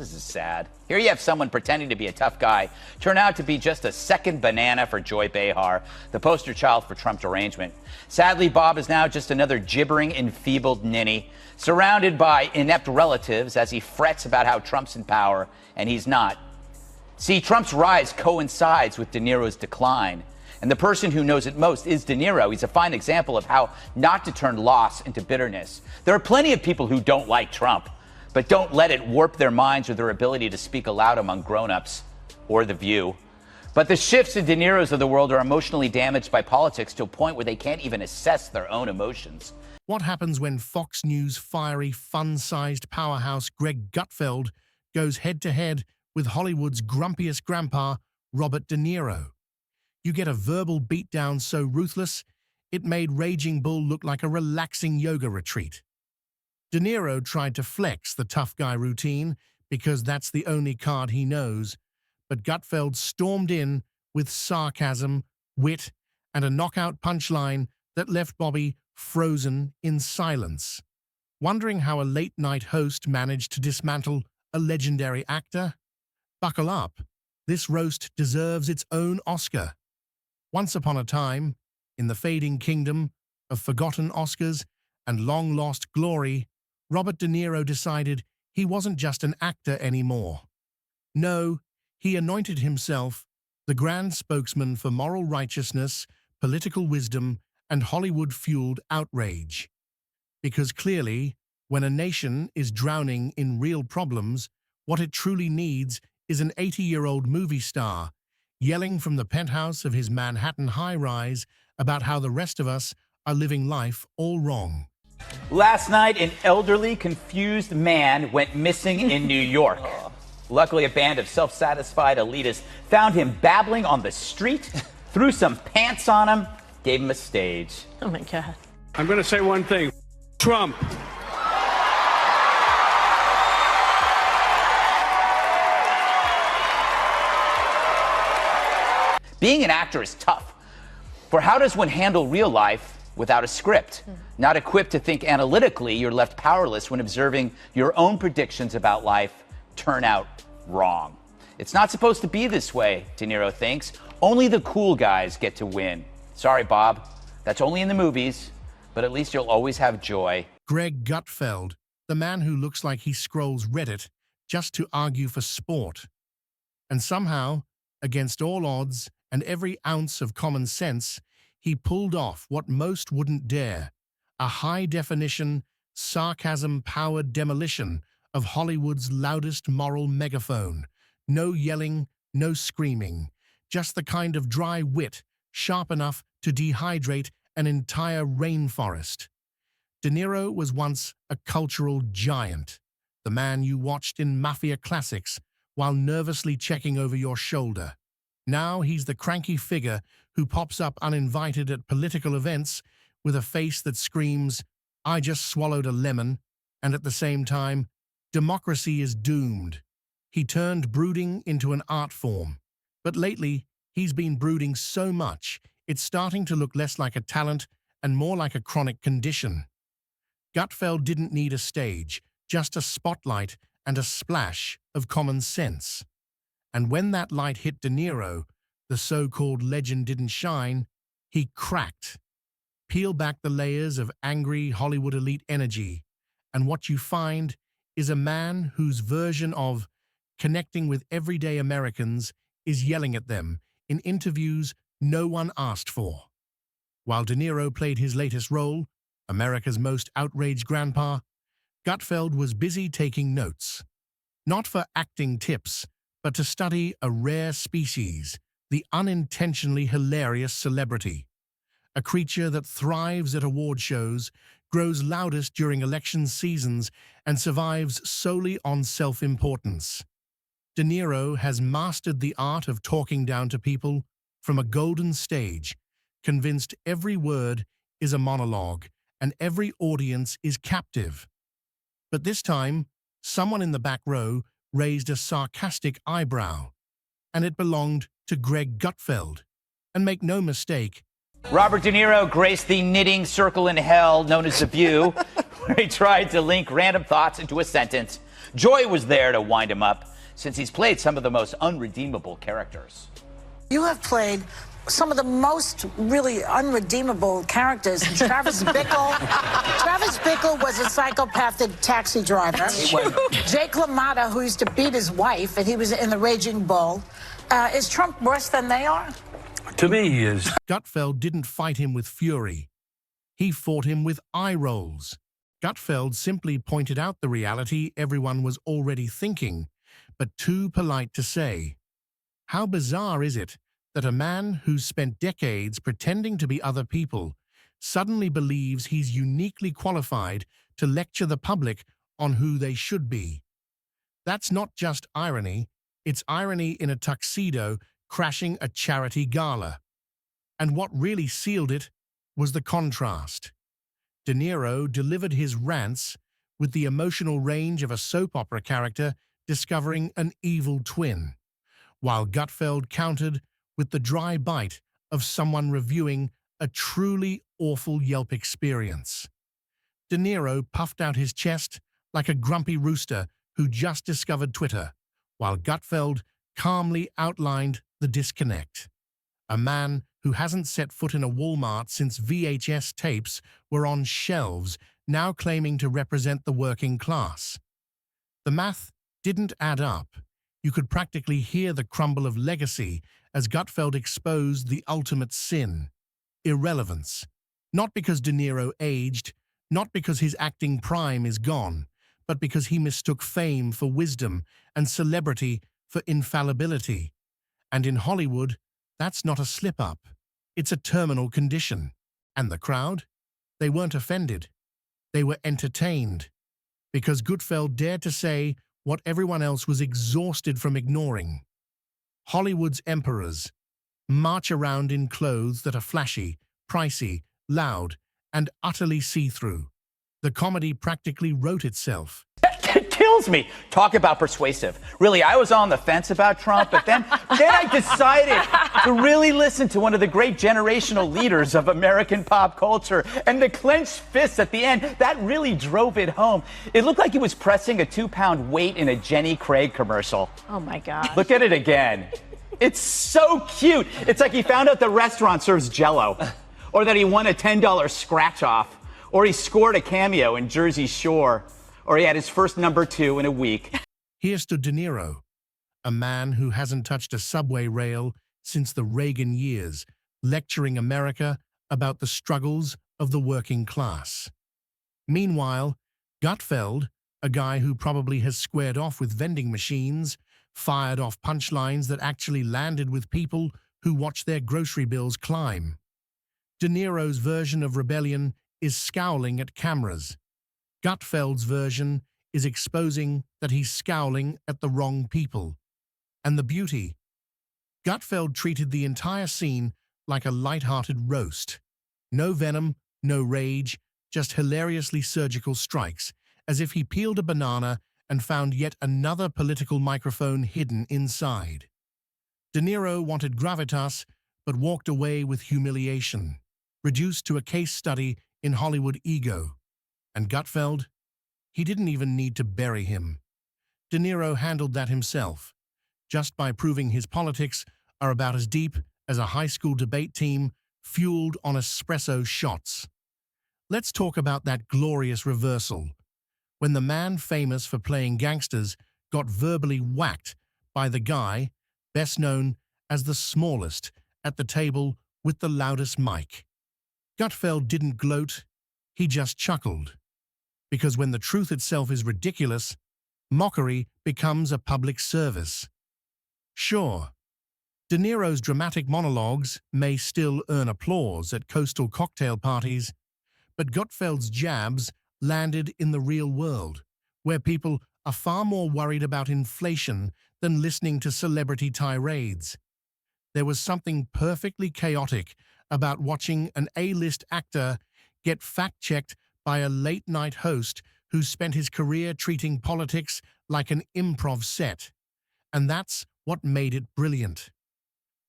this is sad. Here you have someone pretending to be a tough guy turn out to be just a second banana for Joy Behar, the poster child for Trump derangement. Sadly, Bob is now just another gibbering, enfeebled ninny, surrounded by inept relatives as he frets about how Trump's in power and he's not. See, Trump's rise coincides with De Niro's decline. And the person who knows it most is De Niro. He's a fine example of how not to turn loss into bitterness. There are plenty of people who don't like Trump, but don't let it warp their minds or their ability to speak aloud among grown-ups or The View. But the Schiffs and De Niros of the world are emotionally damaged by politics to a point where they can't even assess their own emotions. What happens when Fox News' fiery, fun-sized powerhouse Greg Gutfeld goes head-to-head with Hollywood's grumpiest grandpa, Robert De Niro? You get a verbal beatdown so ruthless, it made Raging Bull look like a relaxing yoga retreat. De Niro tried to flex the tough guy routine because that's the only card he knows, but Gutfeld stormed in with sarcasm, wit, and a knockout punchline that left Bobby frozen in silence. Wondering how a late-night host managed to dismantle a legendary actor? Buckle up. This roast deserves its own Oscar. Once upon a time, in the fading kingdom of forgotten Oscars and long-lost glory, Robert De Niro decided he wasn't just an actor anymore. No, he anointed himself the grand spokesman for moral righteousness, political wisdom, and Hollywood-fueled outrage. Because clearly, when a nation is drowning in real problems, what it truly needs is an 80-year-old movie star yelling from the penthouse of his Manhattan high-rise about how the rest of us are living life all wrong. Last night, an elderly, confused man went missing in New York. Luckily, a band of self-satisfied elitists found him babbling on the street, threw some pants on him, gave him a stage. Oh my God. I'm going to say one thing. Trump. Being an actor is tough. For how does one handle real life without a script? Not equipped to think analytically, you're left powerless when observing your own predictions about life turn out wrong. It's not supposed to be this way, De Niro thinks. Only the cool guys get to win. Sorry, Bob. That's only in the movies, but at least you'll always have joy. Greg Gutfeld, the man who looks like he scrolls Reddit just to argue for sport. And somehow, against all odds and every ounce of common sense, he pulled off what most wouldn't dare, a high-definition, sarcasm-powered demolition of Hollywood's loudest moral megaphone. No yelling, no screaming, just the kind of dry wit sharp enough to dehydrate an entire rainforest. De Niro was once a cultural giant, the man you watched in mafia classics while nervously checking over your shoulder. Now he's the cranky figure who pops up uninvited at political events with a face that screams, "I just swallowed a lemon," and at the same time, democracy is doomed. He turned brooding into an art form. But lately, he's been brooding so much, it's starting to look less like a talent and more like a chronic condition. Gutfeld didn't need a stage, just a spotlight and a splash of common sense. And when that light hit De Niro, the so-called legend didn't shine, he cracked. Peel back the layers of angry Hollywood elite energy, and what you find is a man whose version of connecting with everyday Americans is yelling at them in interviews no one asked for. While De Niro played his latest role, America's most outraged grandpa, Gutfeld was busy taking notes. Not for acting tips, but to study a rare species, the unintentionally hilarious celebrity. A creature that thrives at award shows, grows loudest during election seasons, and survives solely on self-importance. De Niro has mastered the art of talking down to people from a golden stage, convinced every word is a monologue and every audience is captive. But this time, someone in the back row raised a sarcastic eyebrow, and it belonged to Greg Gutfeld. And make no mistake, Robert De Niro graced the knitting circle in hell known as The View, where he tried to link random thoughts into a sentence. Joy was there to wind him up, since he's played some of the most unredeemable characters. You have played some of the most really unredeemable characters. Travis Bickle. Travis Bickle was a psychopathic taxi driver. Jake LaMotta, who used to beat his wife, and he was in The Raging Bull. Is Trump worse than they are? To me, he is. Gutfeld didn't fight him with fury. He fought him with eye rolls. Gutfeld simply pointed out the reality everyone was already thinking, but too polite to say. How bizarre is it that a man who's spent decades pretending to be other people suddenly believes he's uniquely qualified to lecture the public on who they should be? That's not just irony, it's irony in a tuxedo crashing a charity gala. And what really sealed it was the contrast. De Niro delivered his rants with the emotional range of a soap opera character discovering an evil twin, while Gutfeld countered with the dry bite of someone reviewing a truly awful Yelp experience. De Niro puffed out his chest like a grumpy rooster who just discovered Twitter, while Gutfeld calmly outlined the disconnect. A man who hasn't set foot in a Walmart since VHS tapes were on shelves, now claiming to represent the working class. The math didn't add up. You could practically hear the crumble of legacy as Gutfeld exposed the ultimate sin: irrelevance. Not because De Niro aged, not because his acting prime is gone, but because he mistook fame for wisdom and celebrity for infallibility. And in Hollywood, that's not a slip-up. It's a terminal condition. And the crowd? They weren't offended. They were entertained. Because Gutfeld dared to say what everyone else was exhausted from ignoring. Hollywood's emperors march around in clothes that are flashy, pricey, loud, and utterly see-through. The comedy practically wrote itself. It kills me. Talk about persuasive. Really, I was on the fence about Trump, but then I decided to really listen to one of the great generational leaders of American pop culture. And the clenched fists at the end, that really drove it home. It looked like he was pressing a 2-pound weight in a Jenny Craig commercial. Oh, my God. Look at it again. It's so cute. It's like he found out the restaurant serves Jell-O, or that he won a $10 scratch-off, or he scored a cameo in Jersey Shore, or he had his first #2 in a week. Here stood De Niro, a man who hasn't touched a subway rail since the Reagan years, lecturing America about the struggles of the working class. Meanwhile, Gutfeld, a guy who probably has squared off with vending machines, fired off punchlines that actually landed with people who watch their grocery bills climb. De Niro's version of rebellion is scowling at cameras. Gutfeld's version is exposing that he's scowling at the wrong people. And the beauty? Gutfeld treated the entire scene like a light-hearted roast. No venom, no rage, just hilariously surgical strikes, as if he peeled a banana and found yet another political microphone hidden inside. De Niro wanted gravitas, but walked away with humiliation, reduced to a case study in Hollywood ego. And Gutfeld? He didn't even need to bury him. De Niro handled that himself, just by proving his politics are about as deep as a high school debate team fueled on espresso shots. Let's talk about that glorious reversal, when the man famous for playing gangsters got verbally whacked by the guy best known as the smallest at the table with the loudest mic. Gutfeld didn't gloat, he just chuckled. Because when the truth itself is ridiculous, mockery becomes a public service. Sure, De Niro's dramatic monologues may still earn applause at coastal cocktail parties, but Gutfeld's jabs landed in the real world, where people are far more worried about inflation than listening to celebrity tirades. There was something perfectly chaotic about watching an A-list actor get fact-checked by a late-night host who spent his career treating politics like an improv set. And that's what made it brilliant.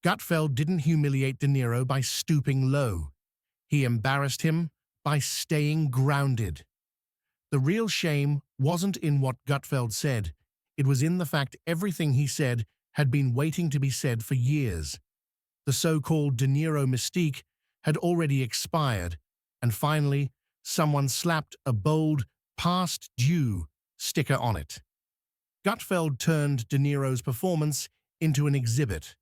Gutfeld didn't humiliate De Niro by stooping low. He embarrassed him by staying grounded. The real shame wasn't in what Gutfeld said. It was in the fact everything he said had been waiting to be said for years. The so-called De Niro mystique had already expired, and finally, someone slapped a bold, past due sticker on it. Gutfeld turned De Niro's performance into an exhibit,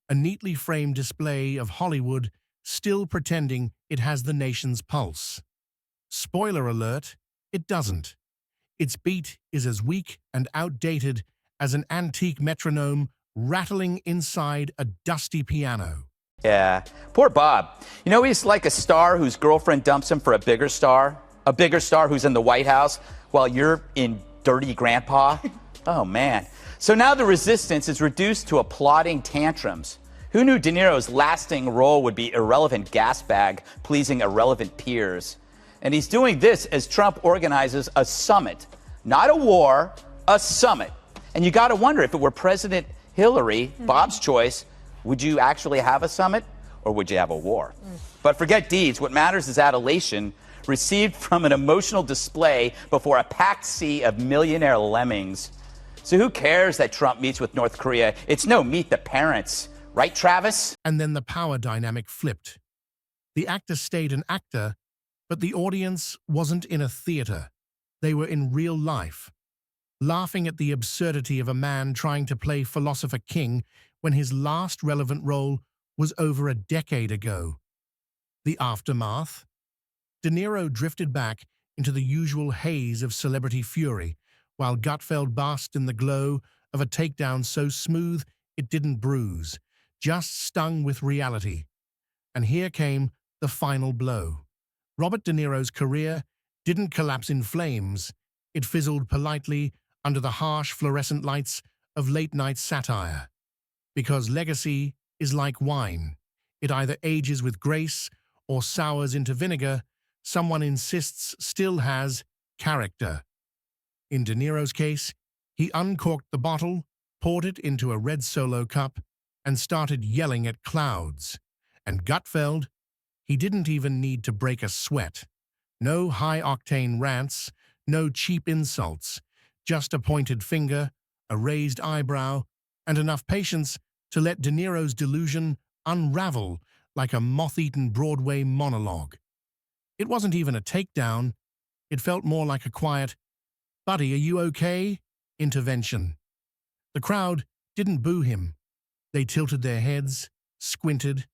a neatly framed display of Hollywood still pretending it has the nation's pulse. Spoiler alert, it doesn't. Its beat is as weak and outdated as an antique metronome rattling inside a dusty piano. Yeah, poor Bob. You know, he's like a star whose girlfriend dumps him for a bigger star who's in the White House while you're in Dirty Grandpa. Oh, man. So now the resistance is reduced to applauding tantrums. Who knew De Niro's lasting role would be irrelevant gas bag pleasing irrelevant peers? And he's doing this as Trump organizes a summit. Not a war, a summit. And you got to wonder, if it were President Hillary, Bob's choice, would you actually have a summit or would you have a war? But forget deeds. What matters is adulation received from an emotional display before a packed sea of millionaire lemmings. So who cares that Trump meets with North Korea? It's no meet the parents. Right, Travis? And then the power dynamic flipped. The actor stayed an actor, but the audience wasn't in a theater. They were in real life, laughing at the absurdity of a man trying to play philosopher king when his last relevant role was over a decade ago. The aftermath? De Niro drifted back into the usual haze of celebrity fury, while Gutfeld basked in the glow of a takedown so smooth it didn't bruise, just stung with reality. And here came the final blow. Robert De Niro's career didn't collapse in flames. It fizzled politely under the harsh fluorescent lights of late-night satire. Because legacy is like wine. It either ages with grace or sours into vinegar. Someone insists still has character. In De Niro's case, he uncorked the bottle, poured it into a red Solo cup, and started yelling at clouds. And Gutfeld, he didn't even need to break a sweat. No high-octane rants, no cheap insults, just a pointed finger, a raised eyebrow, and enough patience to let De Niro's delusion unravel like a moth-eaten Broadway monologue. It wasn't even a takedown. It felt more like a quiet, "Buddy, are you okay?" intervention. The crowd didn't boo him. They tilted their heads, squinted,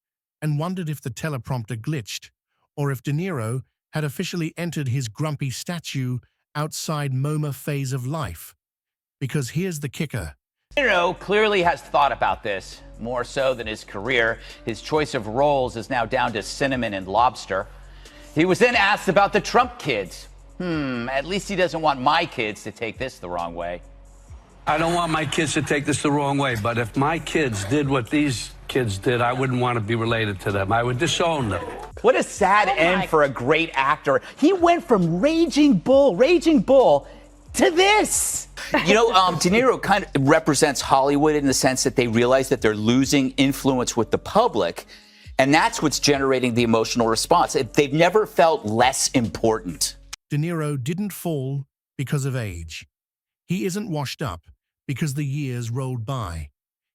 and wondered if the teleprompter glitched, or if De Niro had officially entered his grumpy statue outside MoMA phase of life. Because here's the kicker. De Niro clearly has thought about this, more so than his career. His choice of roles is now down to cinnamon and lobster. He was then asked about the Trump kids. At least he doesn't want my kids to take this the wrong way. I don't want my kids to take this the wrong way, but if my kids did what these kids did, I wouldn't want to be related to them. I would disown them. What a sad end for a great actor. He went from Raging Bull to this. You know, De Niro kind of represents Hollywood in the sense that they realize that they're losing influence with the public, and that's what's generating the emotional response. They've never felt less important. De Niro didn't fall because of age. He isn't washed up because the years rolled by.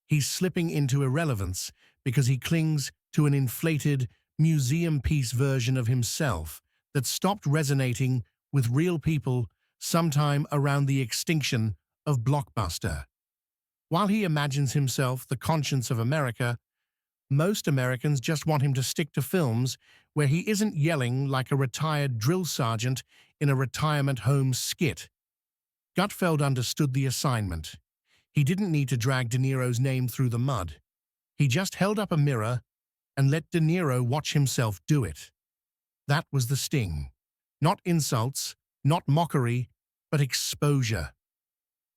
He's slipping into irrelevance because he clings to an inflated, museum piece version of himself that stopped resonating with real people sometime around the extinction of Blockbuster. While he imagines himself the conscience of America, most Americans just want him to stick to films where he isn't yelling like a retired drill sergeant in a retirement home skit. Gutfeld understood the assignment. He didn't need to drag De Niro's name through the mud. He just held up a mirror and let De Niro watch himself do it. That was the sting. Not insults, not mockery, but exposure.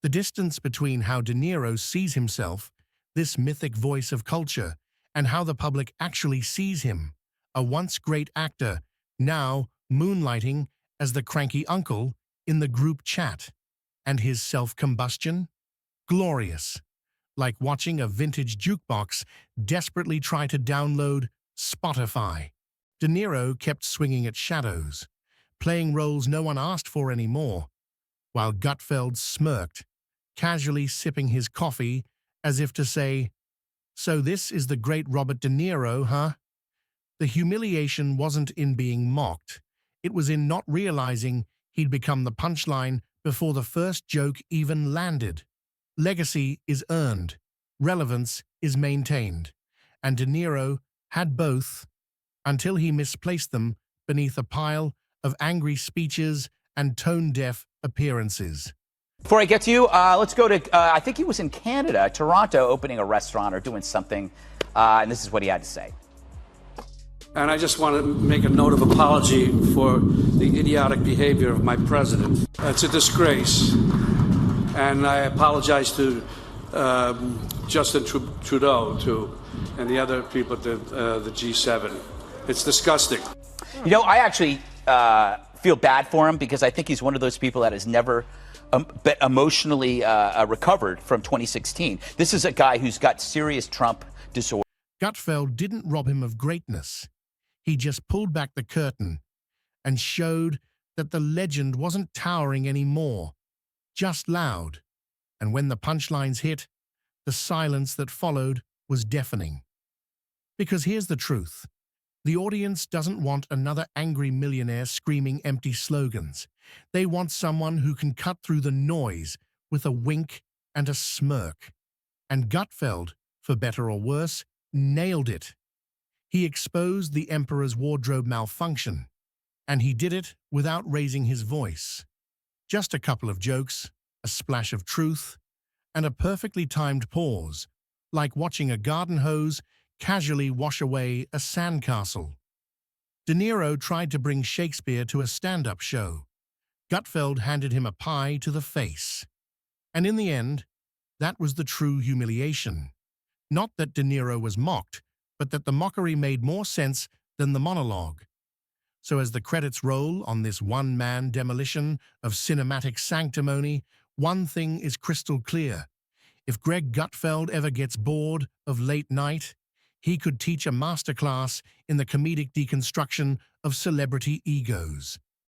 The distance between how De Niro sees himself, this mythic voice of culture, and how the public actually sees him, a once great actor, now moonlighting as the cranky uncle in the group chat. And his self-combustion? Glorious. Like watching a vintage jukebox desperately try to download Spotify. De Niro kept swinging at shadows, playing roles no one asked for anymore, while Gutfeld smirked, casually sipping his coffee as if to say, "So this is the great Robert De Niro, huh?" The humiliation wasn't in being mocked. It was in not realizing he'd become the punchline before the first joke even landed. Legacy is earned, relevance is maintained, and De Niro had both until he misplaced them beneath a pile of angry speeches and tone-deaf appearances. Before I get to you, let's go to, I think he was in Canada, Toronto, opening a restaurant or doing something, and this is what he had to say. And I just want to make a note of apology for the idiotic behavior of my president. It's a disgrace. And I apologize to Justin Trudeau, too, and the other people at the G7. It's disgusting. You know, I actually feel bad for him because I think he's one of those people that has never emotionally recovered from 2016. This is a guy who's got serious Trump disorder. Gutfeld didn't rob him of greatness. He just pulled back the curtain and showed that the legend wasn't towering anymore, just loud. And when the punchlines hit, the silence that followed was deafening. Because here's the truth. The audience doesn't want another angry millionaire screaming empty slogans. They want someone who can cut through the noise with a wink and a smirk. And Gutfeld, for better or worse, nailed it. He exposed the emperor's wardrobe malfunction, and he did it without raising his voice. Just a couple of jokes, a splash of truth, and a perfectly timed pause, like watching a garden hose casually wash away a sandcastle. De Niro tried to bring Shakespeare to a stand-up show. Gutfeld handed him a pie to the face. And in the end, that was the true humiliation. Not that De Niro was mocked, but that the mockery made more sense than the monologue. So as the credits roll on this one-man demolition of cinematic sanctimony, one thing is crystal clear. If Greg Gutfeld ever gets bored of late night, he could teach a masterclass in the comedic deconstruction of celebrity egos.